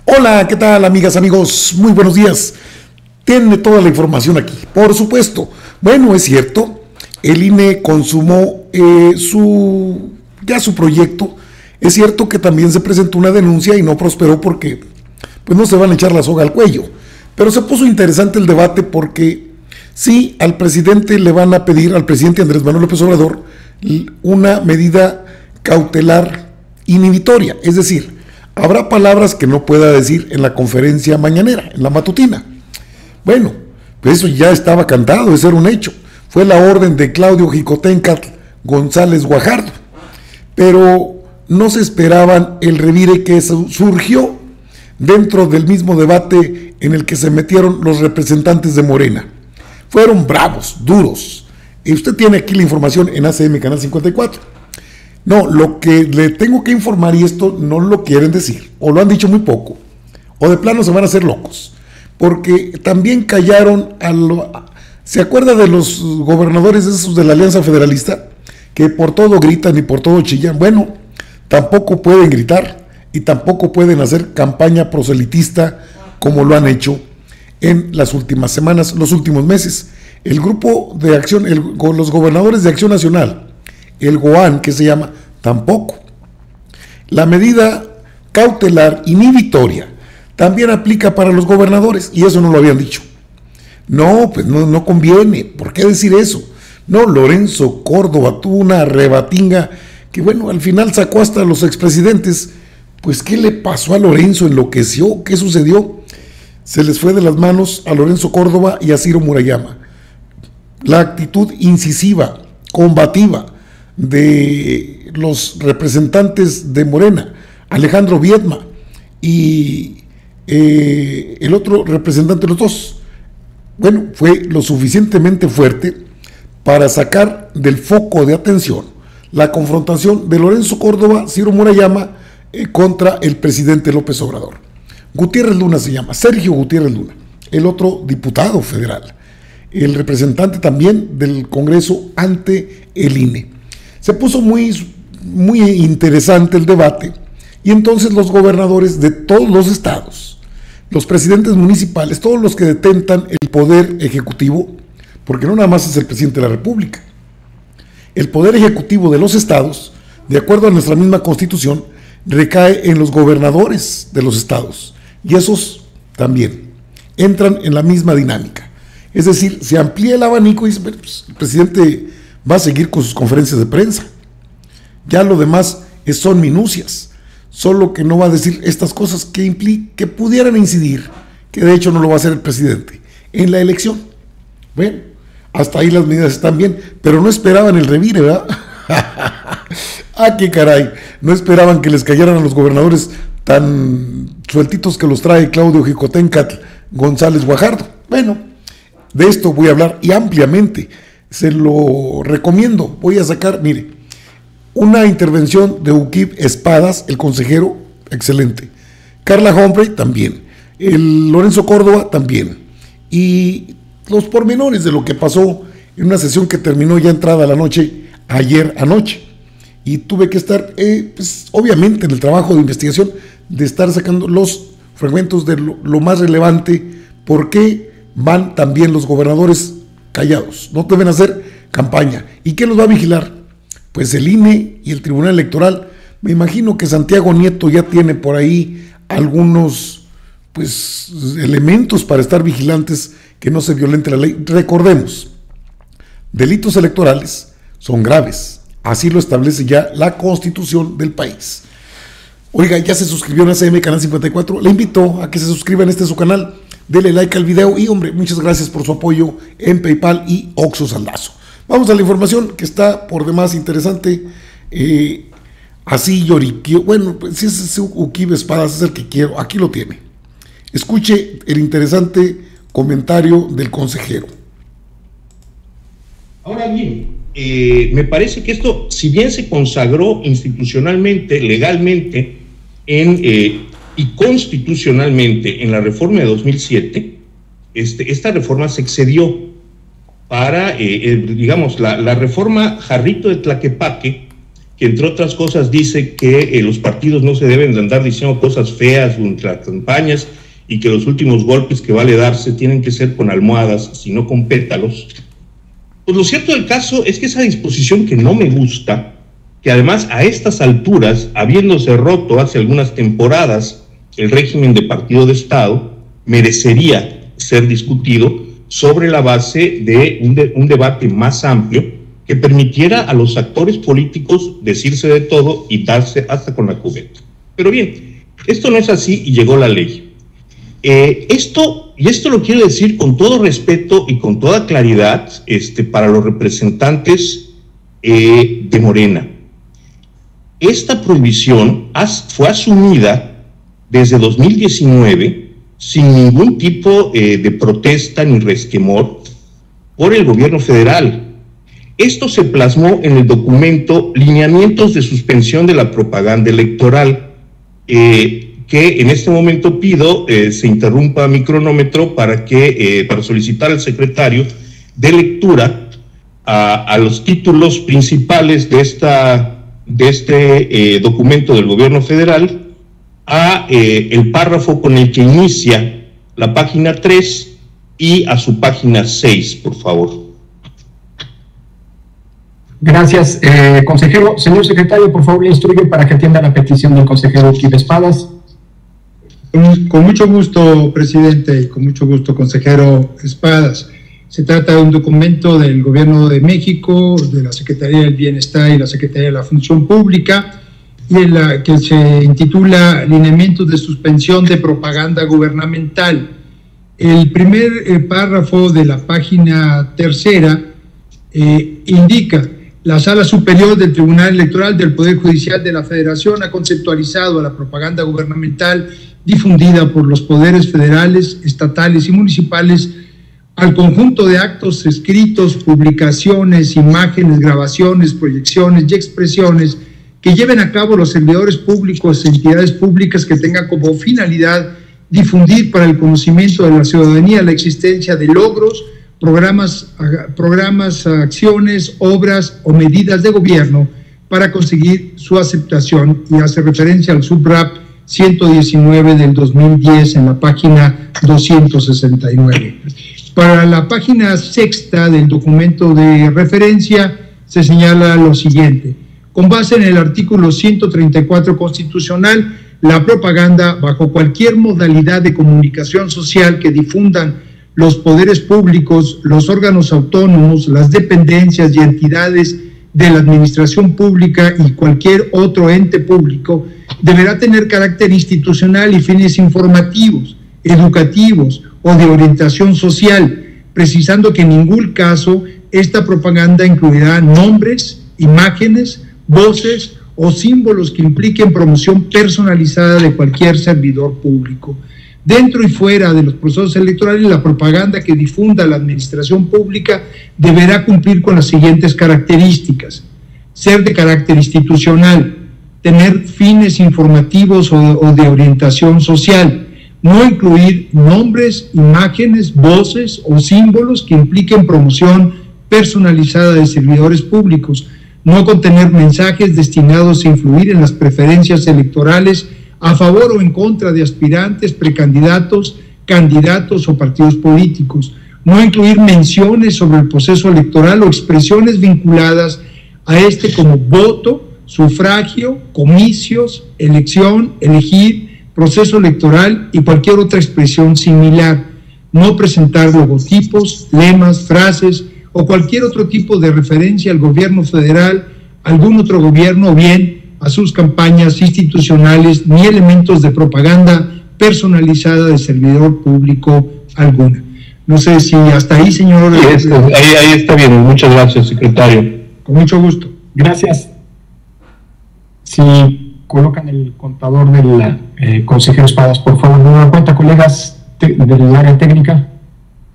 Hola, ¿qué tal, amigas, amigos? Muy buenos días. Tiene toda la información aquí, por supuesto. Bueno, es cierto, el INE consumó su proyecto. Es cierto que también se presentó una denuncia y no prosperó porque pues no se van a echar la soga al cuello. Pero se puso interesante el debate porque sí, al presidente le van a pedir, al presidente Andrés Manuel López Obrador, una medida cautelar inhibitoria, es decir, habrá palabras que no pueda decir en la conferencia mañanera, en la matutina. Bueno, pues eso ya estaba cantado, ese era un hecho. Fue la orden de Claudio Xicoténcatl González Guajardo. Pero no se esperaban el revire que surgió dentro del mismo debate en el que se metieron los representantes de Morena. Fueron bravos, duros. Y usted tiene aquí la información en ACM Canal 54. No, lo que le tengo que informar, y esto no lo quieren decir, o lo han dicho muy poco, o de plano se van a hacer locos, porque también callaron ¿se acuerda de los gobernadores esos de la Alianza Federalista? Que por todo gritan y por todo chillan. Bueno, tampoco pueden gritar y tampoco pueden hacer campaña proselitista como lo han hecho en las últimas semanas, los últimos meses. El grupo de acción, los gobernadores de Acción Nacional, el GOAN, que se llama, tampoco. La medida cautelar inhibitoria también aplica para los gobernadores, y eso no lo habían dicho. No, pues no conviene. ¿Por qué decir eso? No, Lorenzo Córdoba tuvo una rebatinga que, bueno, al final sacó hasta a los expresidentes. Pues, ¿qué le pasó a Lorenzo? ¿Enloqueció? ¿Qué sucedió? Se les fue de las manos a Lorenzo Córdoba y a Ciro Murayama. La actitud incisiva, combativa, de los representantes de Morena, Alejandro Viedma y el otro representante, los dos, bueno, fue lo suficientemente fuerte para sacar del foco de atención la confrontación de Lorenzo Córdoba, Ciro Murayama contra el presidente López Obrador. Gutiérrez Luna se llama, Sergio Gutiérrez Luna, el otro diputado federal, el representante también del Congreso ante el INE. Se puso muy interesante el debate y entonces los gobernadores de todos los estados, los presidentes municipales, todos los que detentan el poder ejecutivo, porque no nada más es el presidente de la República, el poder ejecutivo de los estados, de acuerdo a nuestra misma constitución, recae en los gobernadores de los estados y esos también entran en la misma dinámica. Es decir, se amplía el abanico y dice, pues, el presidente va a seguir con sus conferencias de prensa. Ya lo demás son minucias, solo que no va a decir estas cosas que pudieran incidir, que de hecho no lo va a hacer el presidente, en la elección. Bueno, hasta ahí las medidas están bien, pero no esperaban el revire, ¿verdad? Ah, qué caray, no esperaban que les cayeran a los gobernadores tan sueltitos que los trae Claudio Xicoténcatl González Guajardo. Bueno, de esto voy a hablar y ampliamente. Se lo recomiendo. Voy a sacar, mire, una intervención de Uquib Espadas, el consejero, excelente. Carla Humphrey, también. El Lorenzo Córdoba, también. Y los pormenores de lo que pasó en una sesión que terminó ya entrada la noche, ayer anoche. Y tuve que estar, pues, obviamente, en el trabajo de investigación, de estar sacando los fragmentos de lo más relevante. ¿Por qué van también los gobernadores callados? No deben hacer campaña. ¿Y quién los va a vigilar? Pues el INE y el Tribunal Electoral. Me imagino que Santiago Nieto ya tiene por ahí algunos, pues, elementos para estar vigilantes, que no se violente la ley. Recordemos, delitos electorales son graves. Así lo establece ya la Constitución del país. Oiga, ya se suscribió en ACM Canal 54. Le invito a que se suscriba en su canal. Dele like al video y, hombre, muchas gracias por su apoyo en PayPal y Oxxo Saldazo. Vamos a la información que está por demás interesante. Así lloriqueo. Bueno, pues si es ese Uquib Espadas es el que quiero, aquí lo tiene. Escuche el interesante comentario del consejero. Ahora bien, me parece que esto, si bien se consagró institucionalmente, legalmente, y constitucionalmente en la reforma de 2007, esta reforma se excedió para, digamos, la reforma Jarrito de Tlaquepaque, que entre otras cosas dice que los partidos no se deben de andar diciendo cosas feas durante las campañas y que los últimos golpes que vale darse tienen que ser con almohadas, sino con pétalos. Pues lo cierto del caso es que esa disposición que no me gusta, que además a estas alturas, habiéndose roto hace algunas temporadas el régimen de partido de Estado, merecería ser discutido sobre la base de un debate más amplio que permitiera a los actores políticos decirse de todo y darse hasta con la cubeta. Pero bien, esto no es así y llegó la ley. Esto lo quiero decir con todo respeto y con toda claridad para los representantes de Morena. Esta prohibición fue asumida desde 2019 sin ningún tipo de protesta ni resquemor por el gobierno federal. Esto se plasmó en el documento Lineamientos de Suspensión de la Propaganda Electoral, que en este momento pido se interrumpa mi cronómetro para solicitar al secretario de lectura a los títulos principales de este documento del gobierno federal, el párrafo con el que inicia la página 3 y a su página 6, por favor. Gracias, consejero. Señor secretario, por favor, le instruye para que atienda la petición del consejero Kiva Espadas. Con mucho gusto, presidente, y con mucho gusto, consejero Espadas. Se trata de un documento del Gobierno de México, de la Secretaría del Bienestar y la Secretaría de la Función Pública, y que se intitula Lineamientos de Suspensión de Propaganda Gubernamental. El primer párrafo de la página 3 indica: la Sala Superior del Tribunal Electoral del Poder Judicial de la Federación ha conceptualizado la propaganda gubernamental difundida por los poderes federales, estatales y municipales al conjunto de actos escritos, publicaciones, imágenes, grabaciones, proyecciones y expresiones que lleven a cabo los servidores públicos, entidades públicas que tengan como finalidad difundir para el conocimiento de la ciudadanía la existencia de logros, programas, acciones, obras o medidas de gobierno para conseguir su aceptación, y hace referencia al SUBRAP 119 del 2010 en la página 269. Para la página 6 del documento de referencia se señala lo siguiente: con base en el artículo 134 constitucional, la propaganda, bajo cualquier modalidad de comunicación social que difundan los poderes públicos, los órganos autónomos, las dependencias y entidades de la administración pública y cualquier otro ente público, deberá tener carácter institucional y fines informativos, educativos o de orientación social, precisando que en ningún caso esta propaganda incluirá nombres, imágenes, voces o símbolos que impliquen promoción personalizada de cualquier servidor público. Dentro y fuera de los procesos electorales, la propaganda que difunda la administración pública deberá cumplir con las siguientes características: ser de carácter institucional, tener fines informativos o de orientación social, no incluir nombres, imágenes, voces o símbolos que impliquen promoción personalizada de servidores públicos, no contener mensajes destinados a influir en las preferencias electorales a favor o en contra de aspirantes, precandidatos, candidatos o partidos políticos, no incluir menciones sobre el proceso electoral o expresiones vinculadas a este como voto, sufragio, comicios, elección, elegir, proceso electoral y cualquier otra expresión similar, no presentar logotipos, lemas, frases o cualquier otro tipo de referencia al gobierno federal, algún otro gobierno o bien a sus campañas institucionales, ni elementos de propaganda personalizada de servidor público alguna. No sé si hasta ahí, señor. Ahí está bien. Muchas gracias, secretario. Con mucho gusto. Gracias. Si colocan el contador del consejero Espadas, por favor, no dan cuenta, colegas del área técnica.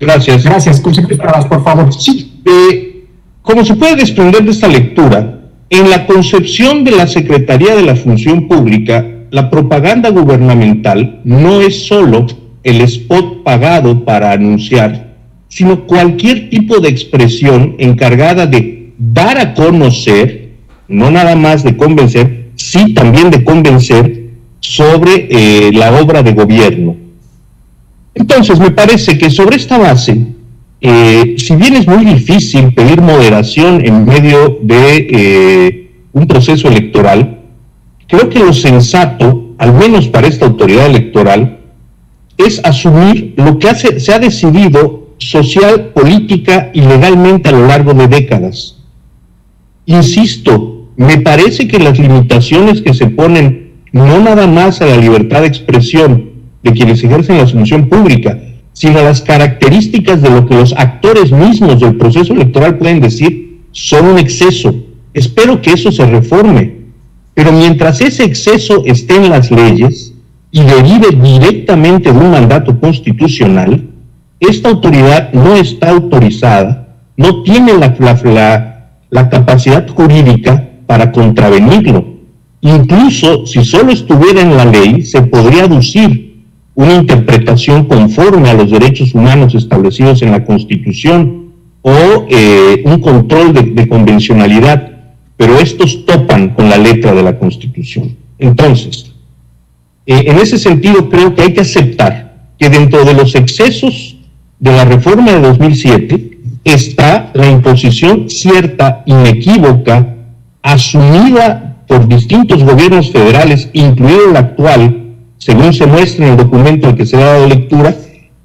Gracias. Gracias, consejero Espadas, por favor. Sí, como se puede desprender de esta lectura, en la concepción de la Secretaría de la Función Pública, la propaganda gubernamental no es solo el spot pagado para anunciar, sino cualquier tipo de expresión encargada de dar a conocer no nada más de convencer, sí también de convencer sobre la obra de gobierno. Entonces, me parece que sobre esta base, si bien es muy difícil pedir moderación en medio de un proceso electoral, creo que lo sensato, al menos para esta autoridad electoral, es asumir lo que se ha decidido social, política y legalmente a lo largo de décadas. Insisto, me parece que las limitaciones que se ponen no nada más a la libertad de expresión de quienes ejercen la función pública, sino a las características de lo que los actores mismos del proceso electoral pueden decir, son un exceso. Espero que eso se reforme, pero mientras ese exceso esté en las leyes y derive directamente de un mandato constitucional, esta autoridad no está autorizada, no tiene la capacidad jurídica para contravenirlo. Incluso si solo estuviera en la ley, se podría aducir una interpretación conforme a los derechos humanos establecidos en la Constitución o un control de convencionalidad, pero estos topan con la letra de la Constitución. Entonces, en ese sentido creo que hay que aceptar que dentro de los excesos de la reforma de 2007 está la imposición cierta, inequívoca, asumida por distintos gobiernos federales, incluido el actual, según se muestra en el documento al que se ha dado lectura,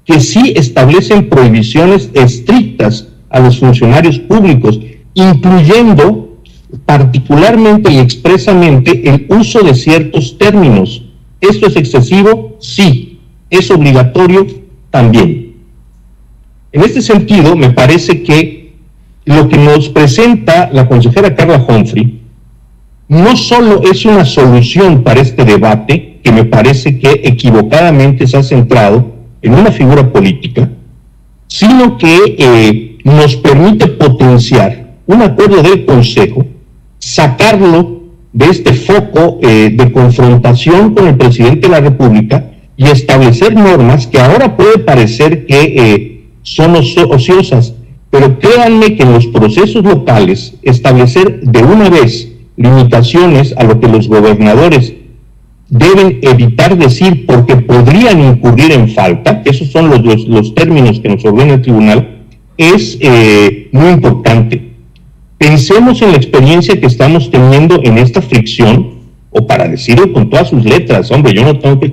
que sí establecen prohibiciones estrictas a los funcionarios públicos, incluyendo particularmente y expresamente el uso de ciertos términos. ¿Esto es excesivo? Sí. ¿Es obligatorio? También. En este sentido, me parece que lo que nos presenta la consejera Carla Humphrey no solo es una solución para este debate, que me parece que equivocadamente se ha centrado en una figura política, sino que nos permite potenciar un acuerdo del Consejo, sacarlo de este foco de confrontación con el presidente de la República y establecer normas que ahora puede parecer que son ociosas, pero créanme que en los procesos locales establecer de una vez limitaciones a lo que los gobernadores deben evitar decir porque podrían incurrir en falta, esos son los términos que nos ordena el tribunal, es muy importante. Pensemos en la experiencia que estamos teniendo en esta fricción, o para decirlo con todas sus letras, hombre, yo no tengo que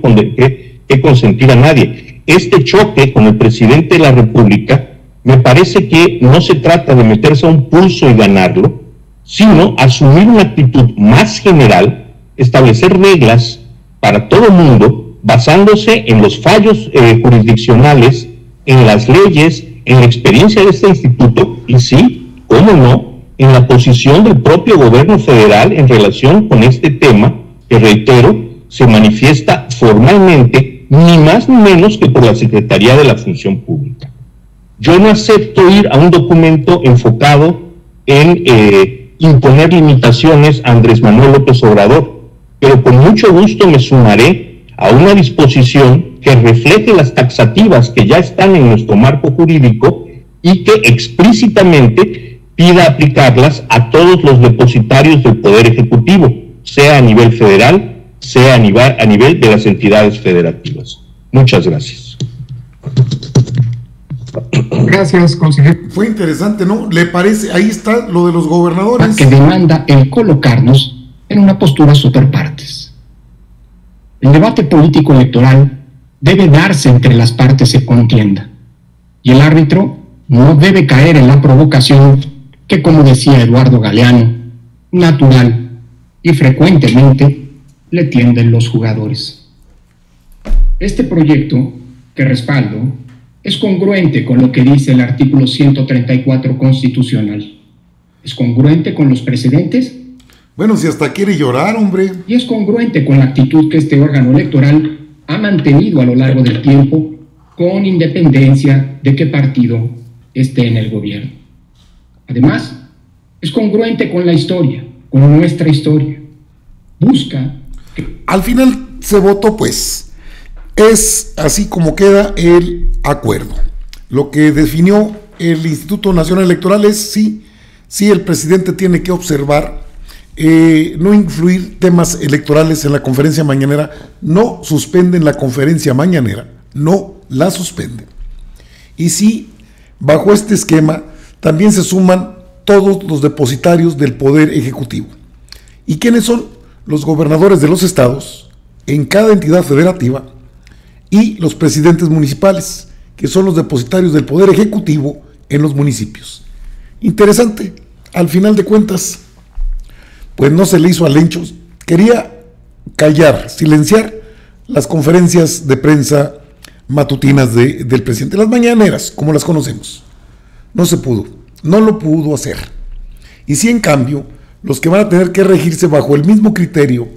consentir a nadie. Este choque con el presidente de la República, me parece que no se trata de meterse a un pulso y ganarlo, sino asumir una actitud más general, establecer reglas para todo el mundo, basándose en los fallos jurisdiccionales, en las leyes, en la experiencia de este instituto, y sí, cómo no, en la posición del propio gobierno federal en relación con este tema, que reitero, se manifiesta formalmente, ni más ni menos que por la Secretaría de la Función Pública. Yo no acepto ir a un documento enfocado en imponer limitaciones a Andrés Manuel López Obrador, pero con mucho gusto me sumaré a una disposición que refleje las taxativas que ya están en nuestro marco jurídico y que explícitamente pida aplicarlas a todos los depositarios del Poder Ejecutivo, sea a nivel federal, sea a nivel de las entidades federativas. Muchas gracias. Gracias, consejero. Fue interesante, ¿no? ¿Le parece? Ahí está lo de los gobernadores. Que demanda el colocarnos en una postura superpartes. El debate político electoral debe darse entre las partes en contienda, y el árbitro no debe caer en la provocación que, como decía Eduardo Galeano, natural y frecuentemente le tienden los jugadores. Este proyecto que respaldo es congruente con lo que dice el artículo 134 constitucional. Es congruente con los precedentes. Bueno, si hasta quiere llorar, hombre. Y es congruente con la actitud que este órgano electoral ha mantenido a lo largo del tiempo, con independencia de qué partido esté en el gobierno. Además, es congruente con la historia, con nuestra historia. Busca que... Al final se votó, pues. Es así como queda el acuerdo. Lo que definió el Instituto Nacional Electoral es sí, el presidente tiene que observar no incluir temas electorales en la conferencia mañanera, no suspenden la conferencia mañanera, no la suspenden. Y sí, bajo este esquema también se suman todos los depositarios del Poder Ejecutivo. ¿Y quiénes son? Los gobernadores de los estados en cada entidad federativa y los presidentes municipales, que son los depositarios del Poder Ejecutivo en los municipios. Interesante, al final de cuentas, pues no se le hizo a Lencho, quería callar, silenciar las conferencias de prensa matutinas del presidente, las mañaneras, como las conocemos. No se pudo, no lo pudo hacer. Y sí, en cambio, los que van a tener que regirse bajo el mismo criterio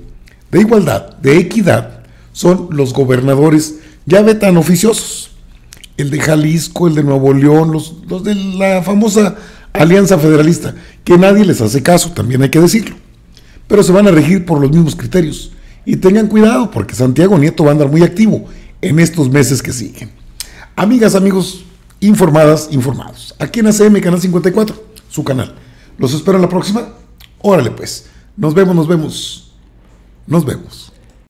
de igualdad, de equidad, son los gobernadores ya ve tan oficiosos. El de Jalisco, el de Nuevo León, los de la famosa Alianza Federalista, que nadie les hace caso, también hay que decirlo. Pero se van a regir por los mismos criterios. Y tengan cuidado, porque Santiago Nieto va a andar muy activo en estos meses que siguen. Amigas, amigos, informadas, informados. Aquí en ACM, Canal 54, su canal. Los espero en la próxima. Órale pues. Nos vemos.